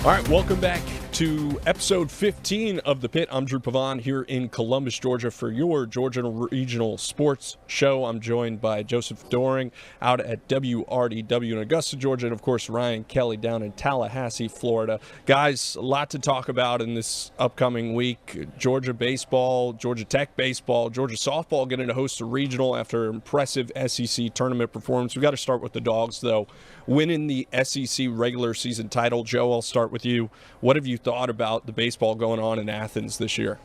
All right, welcome back to episode 15 of The Pit. I'm Drew Pavon here in Columbus, Georgia for your Georgia Regional Sports Show. I'm joined by Joseph Doring out at WRDW in Augusta, Georgia, and of course Ryan Kelly down in Tallahassee, Florida. Guys, a lot to talk about in this upcoming week. Georgia baseball, Georgia Tech baseball, Georgia softball getting to host a regional after an impressive SEC tournament performance. We've got to start with the Dogs, though. Winning the SEC regular season title. Joe, I'll start with you. What have you thought about the baseball going on in Athens this year?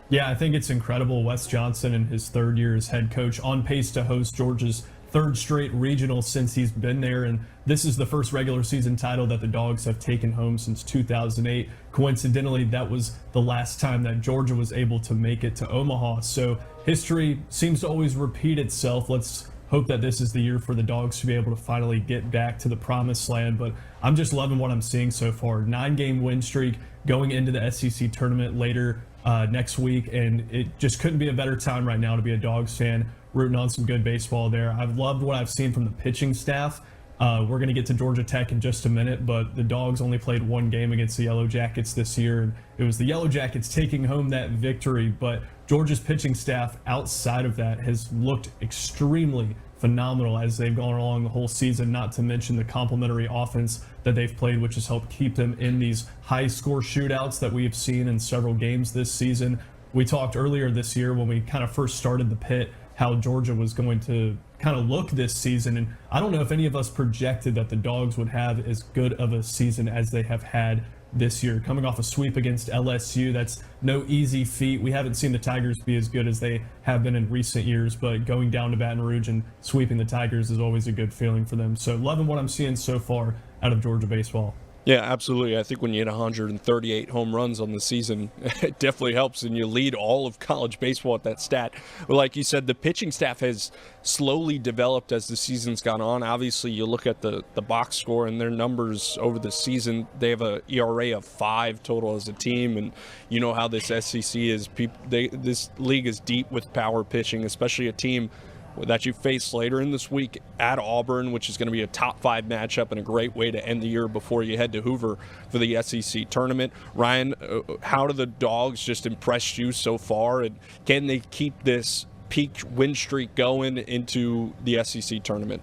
Yeah, I think it's incredible. Wes Johnson in his third year as head coach, on pace to host Georgia's third straight regional since he's been there. And this is the first regular season title that the Dogs have taken home since 2008. Coincidentally, that was the last time that Georgia was able to make it to Omaha. So history seems to always repeat itself. Let's hope that this is the year for the Dogs to be able to finally get back to the promised land. But I'm just loving what I'm seeing so far. 9-game win streak going into the SEC tournament later next week, and it just couldn't be a better time right now to be a Dogs fan, rooting on some good baseball there. I've loved what I've seen from the pitching staff. We're going to get to Georgia Tech in just a minute, but the Dogs only played one game against the Yellow Jackets this year, and it was the Yellow Jackets taking home that victory. But Georgia's pitching staff outside of that has looked extremely phenomenal as they've gone along the whole season, not to mention the complementary offense that they've played, which has helped keep them in these high-score shootouts that we have seen in several games this season. We talked earlier this year when we kind of first started the Pit how Georgia was going to kind of look this season, and I don't know if any of us projected that the Dogs would have as good of a season as they have had this year. Coming off a sweep against LSU, that's no easy feat. We haven't seen the Tigers be as good as they have been in recent years, but going down to Baton Rouge and sweeping the Tigers is always a good feeling for them. So loving what I'm seeing so far out of Georgia baseball. Yeah, absolutely. I think when you hit 138 home runs on the season, it definitely helps, and you lead all of college baseball at that stat. But like you said, the pitching staff has slowly developed as the season's gone on. Obviously, you look at the box score and their numbers over the season. They have an ERA of 5 total as a team, and you know how this SEC is. This league is deep with power pitching, especially a team that you face later in this week at Auburn, which is going to be a top 5 matchup and a great way to end the year before you head to Hoover for the SEC tournament. Ryan, how do the Dogs just impress you so far, and can they keep this peak win streak going into the SEC tournament?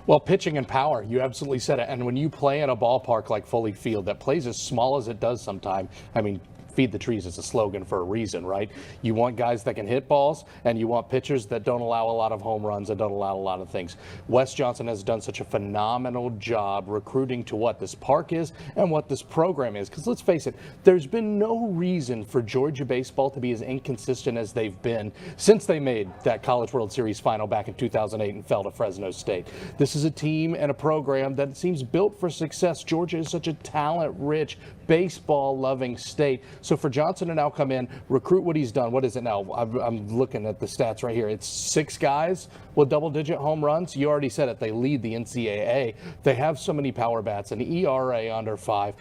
Well, pitching and power, you absolutely said it. And when you play in a ballpark like Foley Field that plays as small as it does sometimes, I mean, feed the trees is a slogan for a reason, right? You want guys that can hit balls, and you want pitchers that don't allow a lot of home runs and don't allow a lot of things. Wes Johnson has done such a phenomenal job recruiting to what this park is and what this program is. Because let's face it, there's been no reason for Georgia baseball to be as inconsistent as they've been since they made that College World Series final back in 2008 and fell to Fresno State. This is a team and a program that seems built for success. Georgia is such a talent-rich, baseball-loving state. So for Johnson to now come in, recruit what he's done, what is it now? I'm looking at the stats right here. It's 6 guys with double-digit home runs. You already said it. They lead the NCAA. They have so many power bats, an ERA under 5.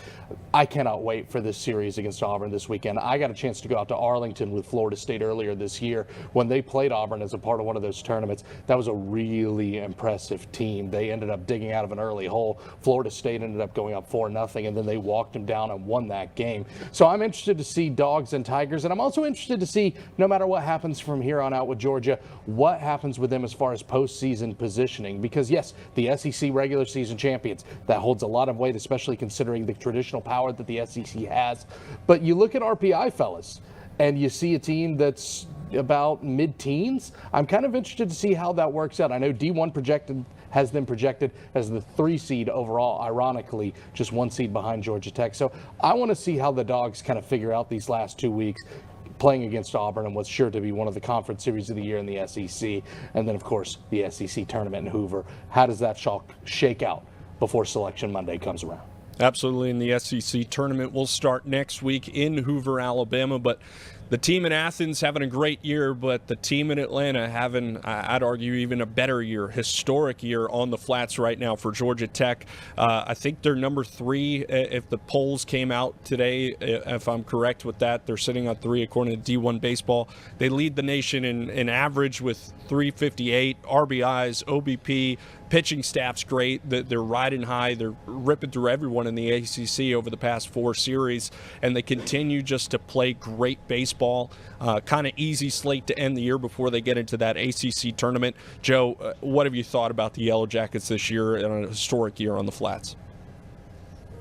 I cannot wait for this series against Auburn this weekend. I got a chance to go out to Arlington with Florida State earlier this year when they played Auburn as a part of one of those tournaments. That was a really impressive team. They ended up digging out of an early hole. Florida State ended up going up 4-0, and then they walked them down and won that game. So I'm interested to see Dogs and Tigers, and I'm also interested to see, no matter what happens from here on out with Georgia, what happens with them as far as postseason positioning. Because yes, the SEC regular season champions, that holds a lot of weight, especially considering the traditional power that the SEC has. But you look at RPI, fellas, and you see a team that's about mid-teens. I'm kind of interested to see how that works out. I know D1 has them projected as the 3 seed overall, ironically, just 1 seed behind Georgia Tech. So I want to see how the Dogs kind of figure out these last 2 weeks playing against Auburn and what's sure to be one of the conference series of the year in the SEC. And then, of course, the SEC tournament in Hoover. How does that shake out before Selection Monday comes around? Absolutely, and the SEC tournament will start next week in Hoover, Alabama, but the team in Athens having a great year, but the team in Atlanta having, I'd argue, even a better year, historic year on the flats right now for Georgia Tech. I think they're number 3 if the polls came out today, if I'm correct with that. They're sitting on 3 according to D1 Baseball. They lead the nation in average with 358, RBIs, OBP. Pitching staff's great. They're riding high. They're ripping through everyone in the ACC over the past 4 series, and they continue just to play great baseball. Kind of easy slate to end the year before they get into that ACC tournament. Joe, what have you thought about the Yellow Jackets this year in a historic year on the flats?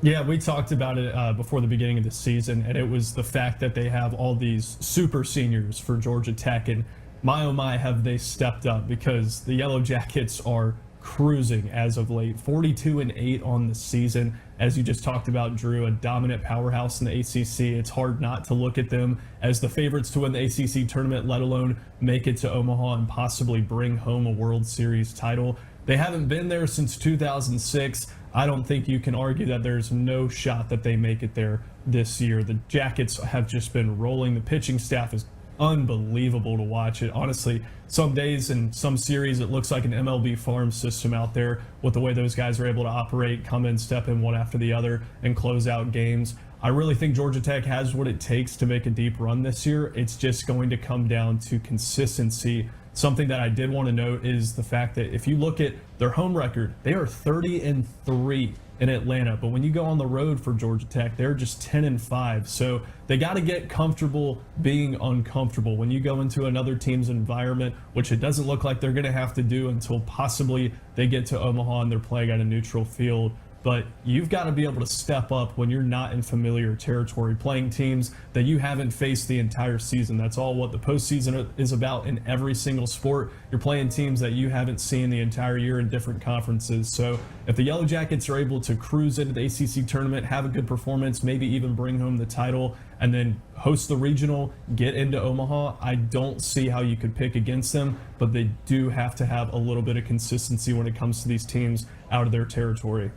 Yeah, we talked about it before the beginning of the season, and it was the fact that they have all these super seniors for Georgia Tech, and my oh my have they stepped up, because the Yellow Jackets are cruising as of late. 42-8 on the season. As you just talked about, Drew, a dominant powerhouse in the ACC. It's hard not to look at them as the favorites to win the ACC tournament, let alone make it to Omaha and possibly bring home a World Series title. They haven't been there since 2006. I don't think you can argue that there's no shot that they make it there this year. The Jackets have just been rolling. The pitching staff is unbelievable to watch it. Honestly, some days and some series it looks like an MLB farm system out there with the way those guys are able to operate, come in, step in one after the other, and close out games. I really think Georgia Tech has what it takes to make a deep run this year. It's just going to come down to consistency. Something that I did want to note is the fact that if you look at their home record, they are 30-3 in Atlanta. But when you go on the road for Georgia Tech, they're just 10-5. So they got to get comfortable being uncomfortable. When you go into another team's environment, which it doesn't look like they're going to have to do until possibly they get to Omaha and they're playing at a neutral field. But you've got to be able to step up when you're not in familiar territory, playing teams that you haven't faced the entire season. That's all what the postseason is about in every single sport. You're playing teams that you haven't seen the entire year in different conferences. So if the Yellow Jackets are able to cruise into the ACC tournament, have a good performance, maybe even bring home the title, and then host the regional, get into Omaha, I don't see how you could pick against them, but they do have to have a little bit of consistency when it comes to these teams out of their territory.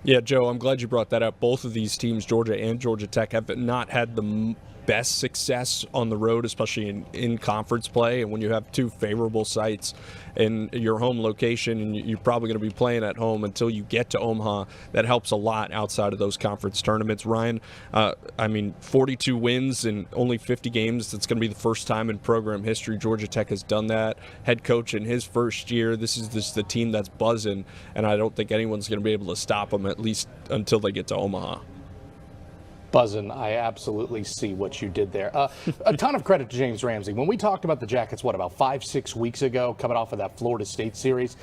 Yeah, Joe, I'm glad you brought that up. Both of these teams, Georgia and Georgia Tech, have not had the best success on the road, especially in conference play. And when you have two favorable sites in your home location, and you're probably going to be playing at home until you get to Omaha, that helps a lot outside of those conference tournaments. Ryan, 42 wins in only 50 games. That's going to be the first time in program history Georgia Tech has done that. Head coach in his first year. This is just the team that's buzzing, and I don't think anyone's going to be able to stop them, at least until they get to Omaha. Buzzing. I absolutely see what you did there. A ton of credit to James Ramsey. When we talked about the Jackets, about 5-6 weeks ago, coming off of that Florida State series,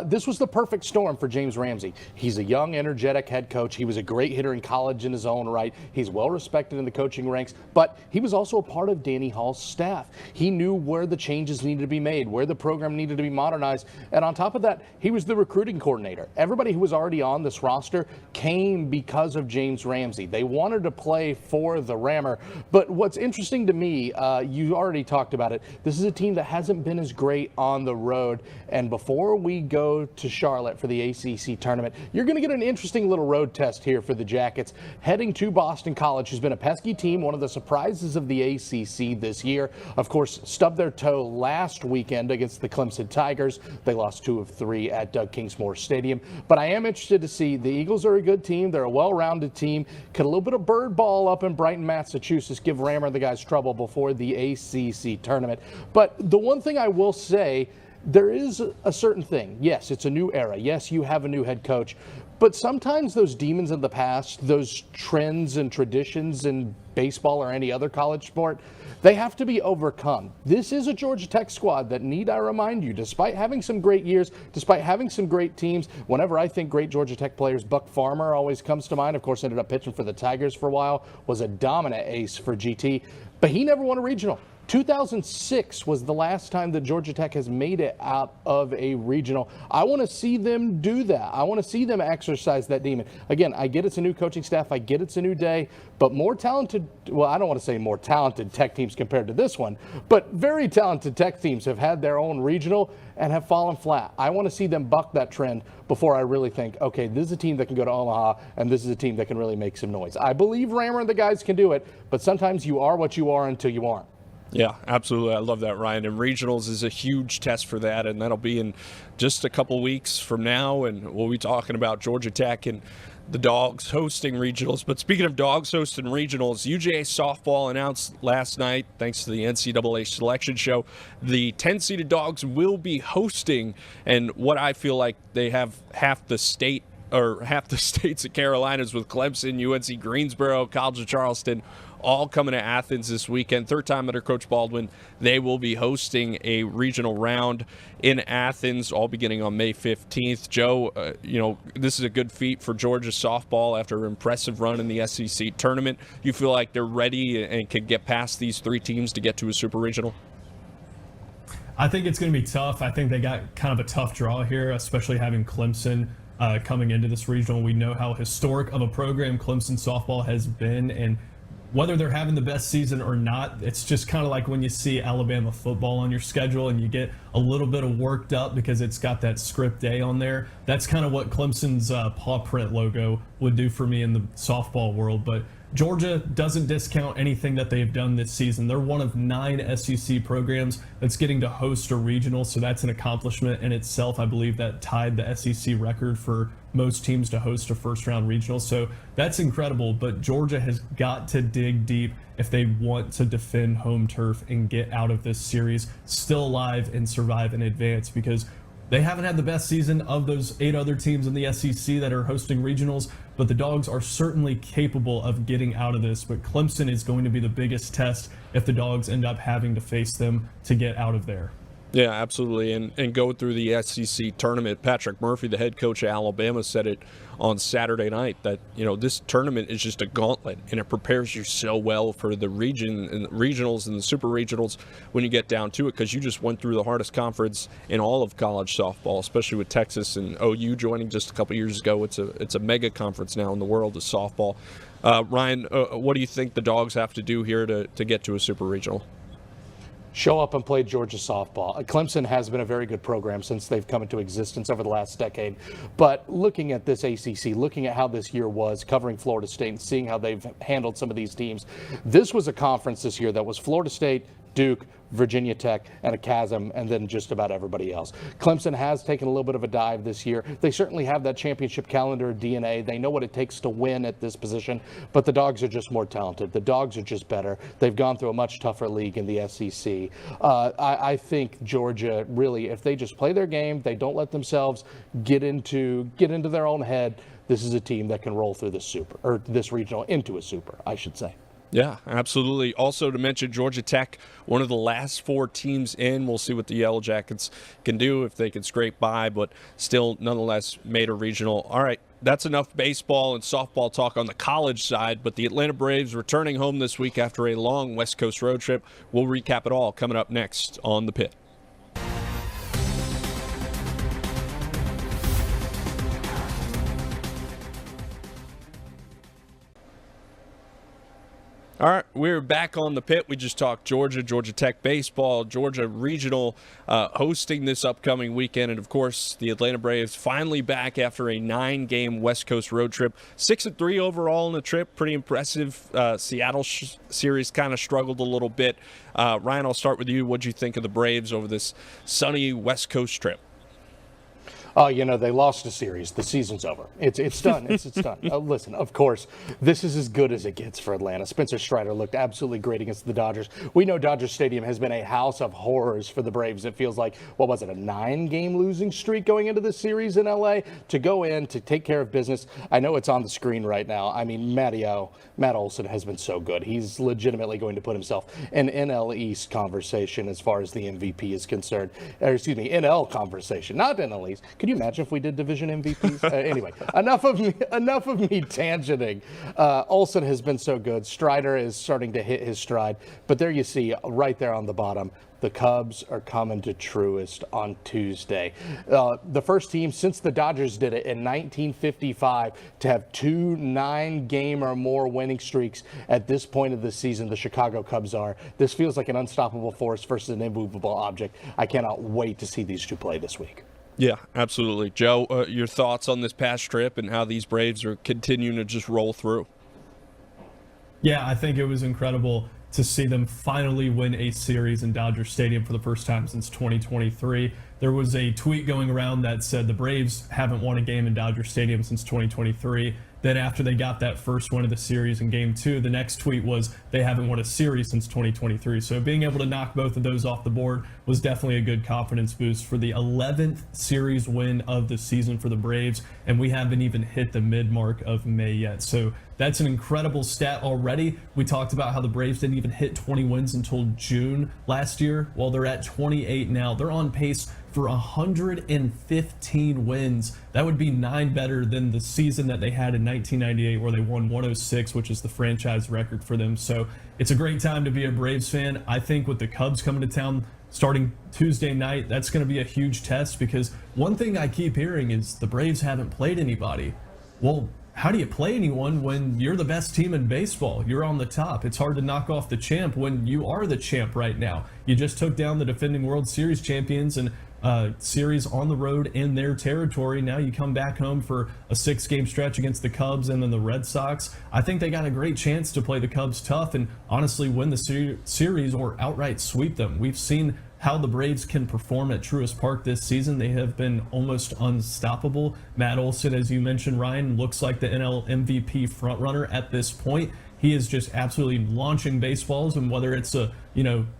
this was the perfect storm for James Ramsey. He's a young, energetic head coach. He was a great hitter in college in his own right. He's well respected in the coaching ranks, but he was also a part of Danny Hall's staff. He knew where the changes needed to be made, where the program needed to be modernized, and on top of that, he was the recruiting coordinator. Everybody who was already on this roster came because of James Ramsey. They wanted to play for the Rammer, but what's interesting to me, you already talked about it, this is a team that hasn't been as great on the road, and before we go to Charlotte for the ACC tournament, you're going to get an interesting little road test here for the Jackets. Heading to Boston College, who's been a pesky team, one of the surprises of the ACC this year. Of course, stubbed their toe last weekend against the Clemson Tigers. They lost 2 of 3 at Doug Kingsmore Stadium. But I am interested to see, the Eagles are a good team. They're a well-rounded team. Could a little bit of bird ball up in Brighton, Massachusetts give Rammer the guys trouble before the ACC tournament? But the one thing I will say, there is a certain thing. Yes, it's a new era. Yes, you have a new head coach. But sometimes those demons of the past, those trends and traditions in baseball or any other college sport, they have to be overcome. This is a Georgia Tech squad that, need I remind you, despite having some great years, despite having some great teams, whenever I think great Georgia Tech players, Buck Farmer always comes to mind. Of course, ended up pitching for the Tigers for a while, was a dominant ace for GT, but he never won a regional. 2006 was the last time that Georgia Tech has made it out of a regional. I want to see them do that. I want to see them exercise that demon. Again, I get it's a new coaching staff. I get it's a new day. But more talented, well, I don't want to say more talented Tech teams compared to this one, but very talented Tech teams have had their own regional and have fallen flat. I want to see them buck that trend before I really think, okay, this is a team that can go to Omaha, and this is a team that can really make some noise. I believe Rammer and the guys can do it, but sometimes you are what you are until you aren't. Yeah, absolutely. I love that, Ryan. And regionals is a huge test for that, and that'll be in just a couple weeks from now, and we'll be talking about Georgia Tech and the Dogs hosting regionals. But speaking of Dogs hosting regionals, UGA softball announced last night, thanks to the NCAA selection show, the 10-seeded Dogs will be hosting, and what I feel like they have half the state half the states of Carolinas with Clemson, UNC Greensboro, College of Charleston, all coming to Athens this weekend. Third time under Coach Baldwin, they will be hosting a regional round in Athens, all beginning on May 15th. Joe, this is a good feat for Georgia softball after an impressive run in the SEC tournament. You feel like they're ready and can get past these three teams to get to a super regional? I think it's going to be tough. I think they got kind of a tough draw here, especially having Clemson coming into this regional. We know how historic of a program Clemson softball has been, and whether they're having the best season or not, it's just kind of like when you see Alabama football on your schedule and you get a little bit of worked up because it's got that script A on there. That's kind of what Clemson's paw print logo would do for me in the softball world. But Georgia doesn't discount anything that they've done this season. They're one of 9 SEC programs that's getting to host a regional, so that's an accomplishment in itself. I believe that tied the SEC record for most teams to host a first-round regional, so that's incredible. But Georgia has got to dig deep if they want to defend home turf and get out of this series still alive and survive in advance, because they haven't had the best season of those 8 other teams in the SEC that are hosting regionals, but the Dogs are certainly capable of getting out of this. But Clemson is going to be the biggest test if the Dogs end up having to face them to get out of there. Yeah, absolutely. And go through the SEC tournament. Patrick Murphy, the head coach of Alabama, said it on Saturday night that, this tournament is just a gauntlet, and it prepares you so well for the region and regionals and the super regionals when you get down to it, because you just went through the hardest conference in all of college softball, especially with Texas and OU joining just a couple years ago. It's a mega conference now in the world of softball. Ryan, what do you think the Dogs have to do here to get to a super regional? Show up and play Georgia softball. Clemson has been a very good program since they've come into existence over the last decade. But looking at this ACC, looking at how this year was, covering Florida State and seeing how they've handled some of these teams, this was a conference this year that was Florida State, Duke, Virginia Tech, and a chasm, and then just about everybody else. Clemson has taken a little bit of a dive this year. They certainly have that championship calendar DNA. They know what it takes to win at this position, but the Dogs are just more talented. The Dogs are just better. They've gone through a much tougher league in the SEC. I think Georgia, really, if they just play their game, they don't let themselves get into their own head, this is a team that can roll through this regional into a super, I should say. Yeah, absolutely. Also to mention, Georgia Tech, one of the last 4 teams in. We'll see what the Yellow Jackets can do, if they can scrape by, but still nonetheless made a regional. All right, that's enough baseball and softball talk on the college side, but the Atlanta Braves returning home this week after a long West Coast road trip. We'll recap it all coming up next on The Pit. All right, we're back on The Pit. We just talked Georgia Tech baseball, Georgia regional hosting this upcoming weekend. And, of course, the Atlanta Braves finally back after a 9-game West Coast road trip. 6-3 overall in the trip, pretty impressive. Seattle series kind of struggled a little bit. Ryan, I'll start with you. What do you think of the Braves over this sunny West Coast trip? Oh, they lost a series. The season's over. It's done. It's done. Listen, of course, this is as good as it gets for Atlanta. Spencer Strider looked absolutely great against the Dodgers. We know Dodger Stadium has been a house of horrors for the Braves. It feels like, what was it, a 9-game losing streak going into this series in L.A.? To go in, to take care of business. I know it's on the screen right now. I mean, Matt Olson has been so good. He's legitimately going to put himself in NL East conversation as far as the MVP is concerned. NL conversation, not NL East. Could you imagine if we did division MVPs? Anyway, enough of me tangenting. Olsen has been so good. Strider is starting to hit his stride. But there you see, right there on the bottom, the Cubs are coming to Truist on Tuesday. The first team since the Dodgers did it in 1955 to have 2 9-game or more winning streaks at this point of the season. The Chicago Cubs are. This feels like an unstoppable force versus an immovable object. I cannot wait to see these two play this week. Yeah, absolutely. Joe, your thoughts on this past trip and how these Braves are continuing to just roll through? Yeah, I think it was incredible to see them finally win a series in Dodger Stadium for the first time since 2023. There was a tweet going around that said the Braves haven't won a game in Dodger Stadium since 2023. Then after they got that first win of the series in Game 2, the next tweet was they haven't won a series since 2023. So being able to knock both of those off the board was definitely a good confidence boost for the 11th series win of the season for the Braves, and we haven't even hit the mid-mark of May yet. So that's an incredible stat already. We talked about how the Braves didn't even hit 20 wins until June last year. Well, they're at 28 now. They're on pace for 115 wins. That would be 9 better than the season that they had in 1998 where they won 106, which is the franchise record for them. So it's a great time to be a Braves fan. I think with the Cubs coming to town starting Tuesday night, that's going to be a huge test, because one thing I keep hearing is the Braves haven't played anybody. Well, how do you play anyone when you're the best team in baseball? You're on the top. It's hard to knock off the champ when you are the champ right now. You just took down the defending World Series champions and series on the road in their territory. Now you come back home for a 6-game stretch against the Cubs and then the Red Sox. I think they got a great chance to play the Cubs tough and honestly win the series or outright sweep them. We've seen how the Braves can perform at Truist Park this season. They have been almost unstoppable. Matt Olson, as you mentioned, Ryan, looks like the NL MVP frontrunner at this point. He is just absolutely launching baseballs, and whether it's a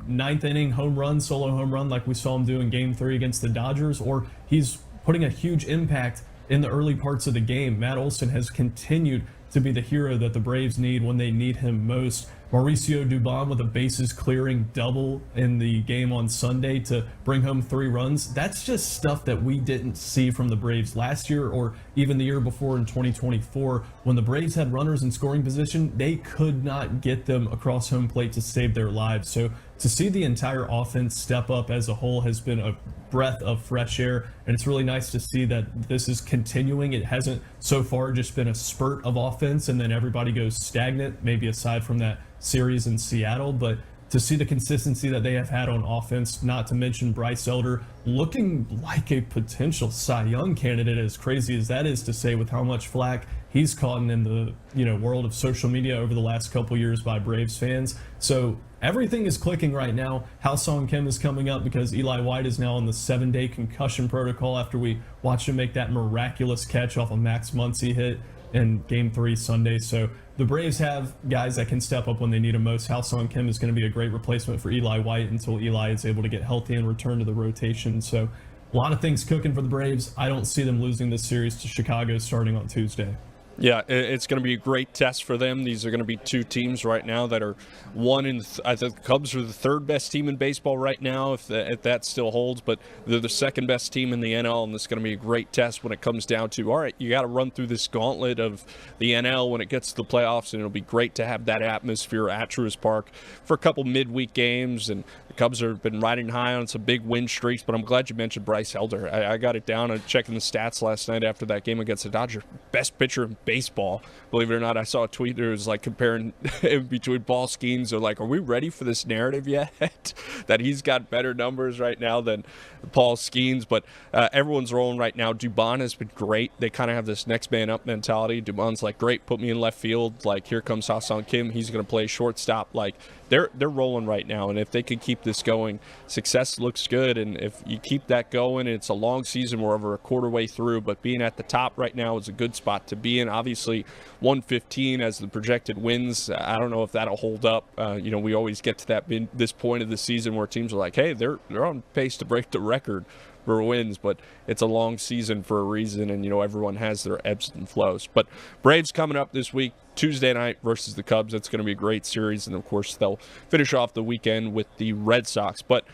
ninth inning home run, solo home run like we saw him do in Game 3 against the Dodgers, or he's putting a huge impact in the early parts of the game. Matt Olson has continued to be the hero that the Braves need when they need him most. Mauricio Dubon with a bases clearing double in the game on Sunday to bring home 3 runs. That's just stuff that we didn't see from the Braves last year or even the year before in 2024. When the Braves had runners in scoring position, they could not get them across home plate to save their lives. So to see the entire offense step up as a whole has been a breath of fresh air, and it's really nice to see that this is continuing. It hasn't so far just been a spurt of offense and then everybody goes stagnant, maybe aside from that series in Seattle, but to see the consistency that they have had on offense, not to mention Bryce Elder looking like a potential Cy Young candidate, as crazy as that is to say with how much flack he's caught in the world of social media over the last couple years by Braves fans. So everything is clicking right now. Ha-Seong Kim is coming up because Eli White is now on the 7-day concussion protocol after we watched him make that miraculous catch off a Max Muncy hit in Game 3 Sunday. So the Braves have guys that can step up when they need them most. Ha-Seong Kim is going to be a great replacement for Eli White until Eli is able to get healthy and return to the rotation. So a lot of things cooking for the Braves. I don't see them losing this series to Chicago starting on Tuesday. Yeah, it's going to be a great test for them. These are going to be 2 teams right now that are I think the Cubs are the 3rd best team in baseball right now, if that still holds, but they're the 2nd best team in the NL, and this is going to be a great test when it comes down to, all right, you got to run through this gauntlet of the NL when it gets to the playoffs, and it'll be great to have that atmosphere at Truist Park for a couple midweek games, and the Cubs have been riding high on some big win streaks, but I'm glad you mentioned Bryce Elder. I got it down and checking the stats last night after that game against the Dodgers. Best pitcher in baseball. Believe it or not, I saw a tweet that was like comparing between Paul Skeens. They're like, are we ready for this narrative yet? That he's got better numbers right now than Paul Skeens. But everyone's rolling right now. Dubon has been great. They kind of have this next man up mentality. Dubon's like, great, put me in left field. Like, here comes Ha-Seong Kim. He's going to play shortstop. Like, they're rolling right now. And if they can keep this going, success looks good. And if you keep that going, it's a long season. We're over a quarter way through. But being at the top right now is a good spot to be in. Obviously, 115 as the projected wins. I don't know if that'll hold up. We always get to this point of the season where teams are like, hey, they're on pace to break the record for wins, but it's a long season for a reason, and everyone has their ebbs and flows. But Braves coming up this week, Tuesday night versus the Cubs. That's going to be a great series, and of course they'll finish off the weekend with the Red Sox. But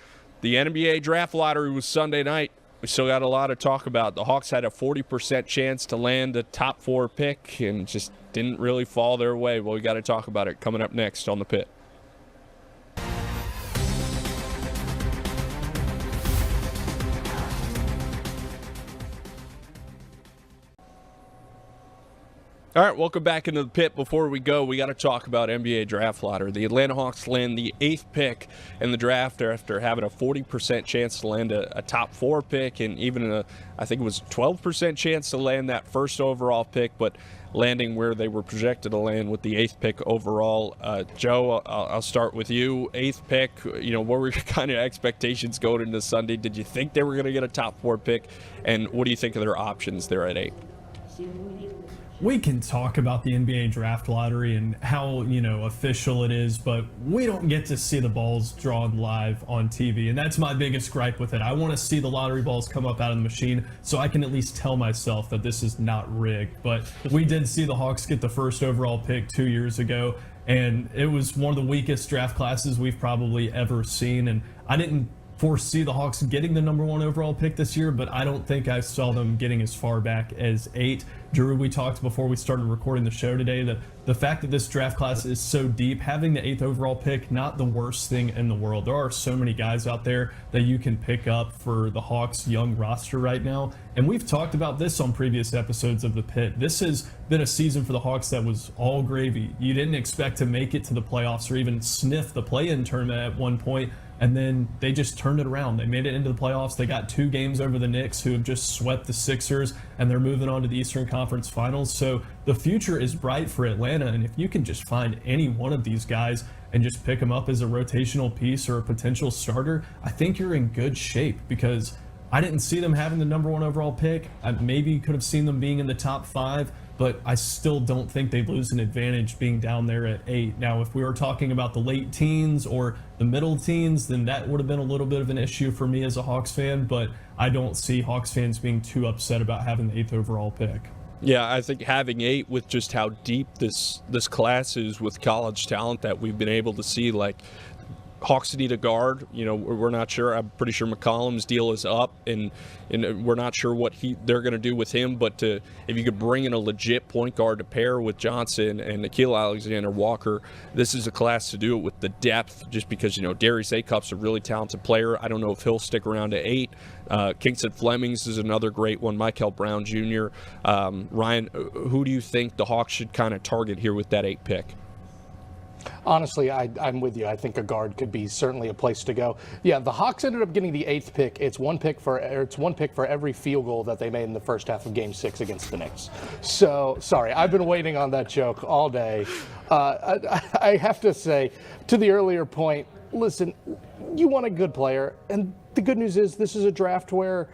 the NBA draft lottery was Sunday night. We still got a lot to talk about. The Hawks had a 40% chance to land a top 4 pick and just didn't really fall their way. Well, we got to talk about it coming up next on The Pit. All right, welcome back into the pit. Before we go, we got to talk about NBA draft lottery. The Atlanta Hawks land the 8th pick in the draft after having a 40% chance to land a top 4 pick and even I think it was 12% chance to land that first overall pick, but landing where they were projected to land with the 8th pick overall. Joe, I'll start with you. 8th pick, what were your kind of expectations going into Sunday? Did you think they were going to get a top 4 pick? And what do you think of their options there at 8? we can talk about the NBA draft lottery and how, official it is, but we don't get to see the balls drawn live on TV. And that's my biggest gripe with it. I want to see the lottery balls come up out of the machine so I can at least tell myself that this is not rigged. But we did see the Hawks get the first overall pick 2 years ago, and it was one of the weakest draft classes we've probably ever seen. And I didn't foresee the Hawks getting the number 1 overall pick this year, but I don't think I saw them getting as far back as 8. Drew, we talked before we started recording the show today that the fact that this draft class is so deep, having the 8th overall pick, not the worst thing in the world. There are so many guys out there that you can pick up for the Hawks' young roster right now. And we've talked about this on previous episodes of The Pit. This has been a season for the Hawks that was all gravy. You didn't expect to make it to the playoffs or even sniff the play-in tournament at one point. And then they just turned it around. They made it into the playoffs. They got 2 games over the Knicks, who have just swept the Sixers, and they're moving on to the Eastern Conference Finals. So the future is bright for Atlanta, and if you can just find any one of these guys and just pick them up as a rotational piece or a potential starter, I think you're in good shape, because I didn't see them having the number 1 overall pick. I maybe could have seen them being in the top 5, but I still don't think they lose an advantage being down there at 8. Now, if we were talking about the late teens or the middle teens, then that would have been a little bit of an issue for me as a Hawks fan, but I don't see Hawks fans being too upset about having the 8th overall pick. Yeah, I think having 8 with just how deep this class is with college talent that we've been able to see, like, Hawks need a guard. We're not sure. I'm pretty sure McCollum's deal is up, and we're not sure what they're going to do with him. But if you could bring in a legit point guard to pair with Johnson and Nickeil Alexander-Walker, this is a class to do it with the depth. Just because Darius Acup's a really talented player. I don't know if he'll stick around to 8. Kingston Flemings is another great one. Michael Brown Jr. Ryan, who do you think the Hawks should kind of target here with that 8 pick? Honestly, I'm with you. I think a guard could be certainly a place to go. Yeah, the Hawks ended up getting the 8th pick. It's one pick for every field goal that they made in the first half of Game 6 against the Knicks. So, sorry, I've been waiting on that joke all day. I have to say, to the earlier point, listen, you want a good player, and the good news is this is a draft where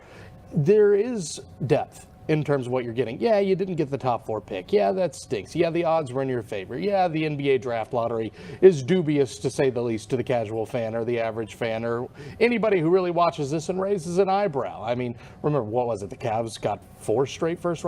there is depth in terms of what you're getting. Yeah, you didn't get the top 4 pick. Yeah, that stinks. Yeah, the odds were in your favor. Yeah, the NBA draft lottery is dubious, to say the least, to the casual fan or the average fan or anybody who really watches this and raises an eyebrow. I mean, remember, what was it? The Cavs got 4 straight first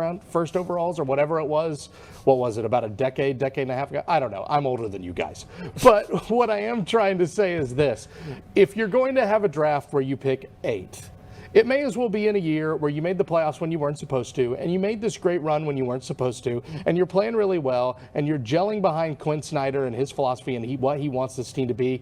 overalls or whatever it was. What was it, about a decade and a half ago? I don't know. I'm older than you guys. But what I am trying to say is this. If you're going to have a draft where you pick 8, it may as well be in a year where you made the playoffs when you weren't supposed to, and you made this great run when you weren't supposed to, and you're playing really well, and you're gelling behind Quinn Snyder and his philosophy and what he wants this team to be.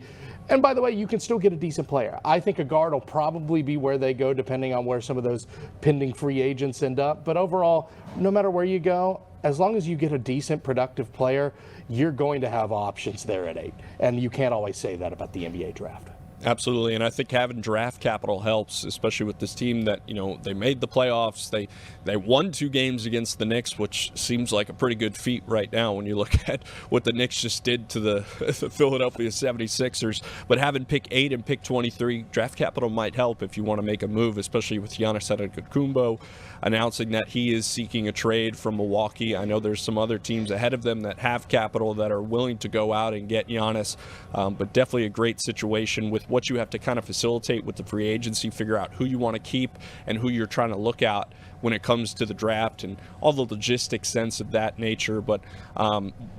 And by the way, you can still get a decent player. I think a guard will probably be where they go, depending on where some of those pending free agents end up. But overall, no matter where you go, as long as you get a decent, productive player, you're going to have options there at 8. And you can't always say that about the NBA draft. Absolutely, and I think having draft capital helps, especially with this team that, they made the playoffs. They won 2 games against the Knicks, which seems like a pretty good feat right now when you look at what the Knicks just did to the Philadelphia 76ers. But having pick 8 and pick 23, draft capital might help if you want to make a move, especially with Giannis Antetokounmpo announcing that he is seeking a trade from Milwaukee. I know there's some other teams ahead of them that have capital that are willing to go out and get Giannis, but definitely a great situation with what you have to kind of facilitate with the free agency, figure out who you want to keep and who you're trying to look at when it comes to the draft and all the logistics sense of that nature. But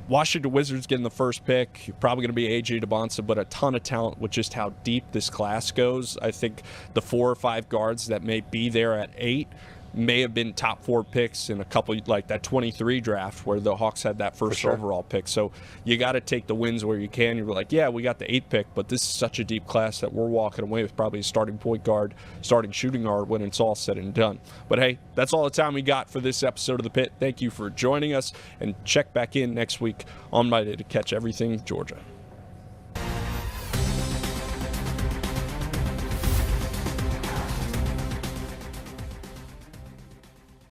Washington Wizards getting the first pick, probably going to be A.J. Debonsa, but a ton of talent with just how deep this class goes. I think the 4 or 5 guards that may be there at 8 may have been top 4 picks in a couple, like that 23 draft where the Hawks had that first overall pick. So you got to take the wins where you can. You're like, yeah, we got the 8th pick, but this is such a deep class that we're walking away with probably a starting point guard, starting shooting guard when it's all said and done. But hey, that's all the time we got for this episode of The Pit. Thank you for joining us, and check back in next week on Monday to catch everything Georgia.